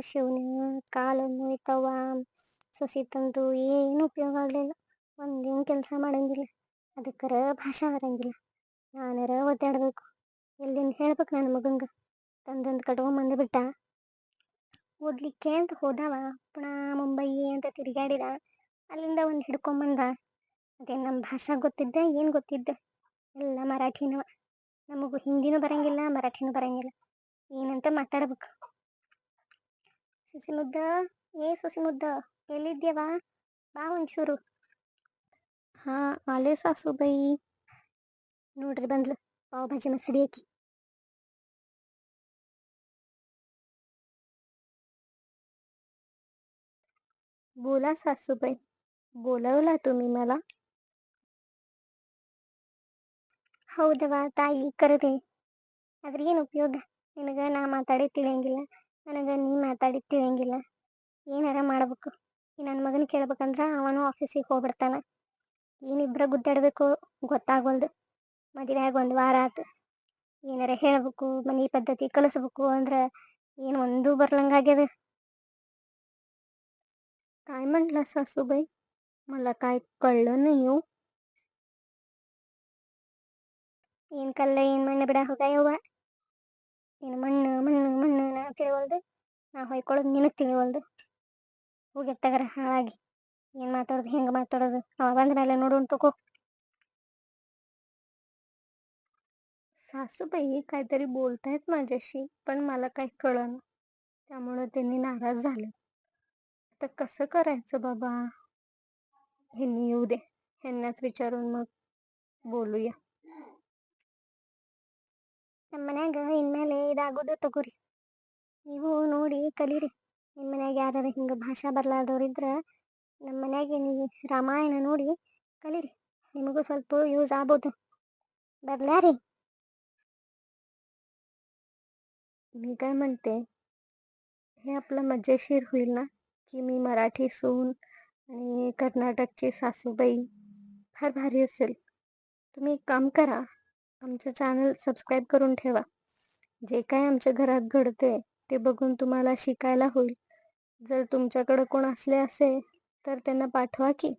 ಶಿವನೇ ಕಾಲನ್ನು ಇತ್ತವ್ವ ಸೊಸಿತಂದು ಏನು ಉಪಯೋಗ ಆಗಲಿಲ್ಲ. ಒಂದೇನು ಕೆಲಸ ಮಾಡಂಗಿಲ್ಲ, ಅದಕ್ಕರ ಭಾಷೆ ಬರಂಗಿಲ್ಲ. ನಾನರ ಒದ್ದಾಡ್ಬೇಕು. ಎಲ್ಲಿಂದ ಹೇಳ್ಬೇಕು ನನ್ನ ಮಗಂಗೆ. ತಂದಂದು ಕಟ್ಕೊಂಬಂದು ಬಿಟ್ಟ. ಓದ್ಲಿಕ್ಕೆ ಅಂತ ಹೋದವ, ಪುನಃ ಮುಂಬೈ ಅಂತ ತಿರುಗಾಡಿದ. ಅಲ್ಲಿಂದ ಒಂದು ಹಿಡ್ಕೊಂಬಂದ. ಅದೇ ನಮ್ಮ ಭಾಷೆ ಗೊತ್ತಿದ್ದೆ ಏನು ಗೊತ್ತಿದ್ದೆ, ಎಲ್ಲ ಮರಾಠಿನವ. ನಮಗೂ ಹಿಂದಿನೂ ಬರಂಗಿಲ್ಲ, ಮರಾಠಿನೂ ಬರಂಗಿಲ್ಲ. ಏನಂತ ಮಾತಾಡ್ಬೇಕು. ಸುಸಿಮುದ್ದ, ಸುಸಿಮುದ್ದ, ಎಲ್ಲಿದ್ಯವ? ಬಾ ಒಂಚೂರು. ಹಾಂ ಆಲೆ ಸಾಸುಬಾಯಿ. ನೋಡ್ರಿ ಬಂದ್ಲು ಪಾವ್ ಭಾಜಿ ಮಸಡಿ ಹಾಕಿ. बोला सासूबाई, बोलवला तुम्ही मला? ಹೌದವ ತಾಯಿ ಕರೆದೆ, ಆದ್ರೆ ಏನು ಉಪಯೋಗ? ನಿನಗೆ ನಾ ಮಾತಾಡಿ ತಿಳಿಯಂಗಿಲ್ಲ, ನನಗೆ ನೀ ಮಾತಾಡಿ ತಿಳಿಯಂಗಿಲ್ಲ. ಏನಾರ ಮಾಡ್ಬೇಕು. ಈ ನನ್ನ ಮಗನ ಕೇಳ್ಬೇಕಂದ್ರೆ ಅವನು ಆಫೀಸಿಗೆ ಹೋಗ್ಬಿಡ್ತಾನ. ಏನಿಬ್ಬರ ಗುದ್ದಾಡಬೇಕು ಗೊತ್ತಾಗೋಲ್ದು. ಮದುವೆ ಆಗಿ 1 ವಾರ ಆತು. ಏನಾರ ಹೇಳ್ಬೇಕು, ಮನೆ ಪದ್ಧತಿ ಕಲಿಸ್ಬೇಕು ಅಂದ್ರೆ ಏನು ಒಂದೂ ಬರ್ಲಂಗಾಗ್ಯದ. काय म्हटला सासूबाई? मला काय कळलं नाही हो. ಏನು ಕಲ್ಲ ಏನು ಮಣ್ಣು ಬಿಡ ಹೋಗ ಯವ್ವ. ಏನು ಮಣ್ಣು ಮಣ್ಣು ಮಣ್ಣು ನಾ ತಿಳಿವಲ್ದು, ನಾ ಹೊಯ್ಕೊಳ್ಳೋದು ನಿನಗೆ ತಿಳಿವಲ್ದು. ಹೋಗಿ ತಗರ ಹಾಳಾಗಿ. ಏನು ಮಾತಾಡೋದು, ಹೆಂಗೆ ಮಾತಾಡೋದು, ಅವ ಬಂದ ಮೇಲೆ ನೋಡೋಣ ತಗೋ. सासूबाई काहीतरी बोलतायत माझ्याशी, पण मला काही कळना. त्यामुळे त्यांनी नाराज झाले. आता कसं करायचं बाबा? ह्यांनी येऊ दे, ह्यांनाच विचारून मग बोलूया. ನಮ್ಮ ಮನ್ಯಾಗ ಇನ್ಮೇಲೆ ಇದಾಗೋದು ತಗೋರಿ. ನೀವು ನೋಡಿ ಕಲೀರಿ. ನಿಮ್ಮ ಮನ್ಯಾಗ ಯಾರು ಹಿಂಗೆ ಭಾಷಾ ಬರ್ಲಾರ್ದವ್ರಿದ್ರೆ ನಮ್ಮ ಮನ್ಯಾಗೆ ನೀವು ರಾಮಾಯಣ ನೋಡಿ ಕಲೀರಿ. ನಿಮಗೂ ಸ್ವಲ್ಪ ಯೂಸ್ ಆಗ್ಬೋದು. ಬರ್ಲಾರಿ? मी काय म्हणते, हे आपलं मजेशीर होईल ना, की मी मराठी सून आणि कर्नाटकची सासूबाई. फार भारी असेल. तुम्ही एक काम करा, आमचं चॅनल सबस्क्राईब करून ठेवा. जे काय आमच्या घरात घडते ते बघून तुम्हाला शिकायला होईल. जर तुमच्याकडं कोण असले असेल तर त्यांना पाठवा की.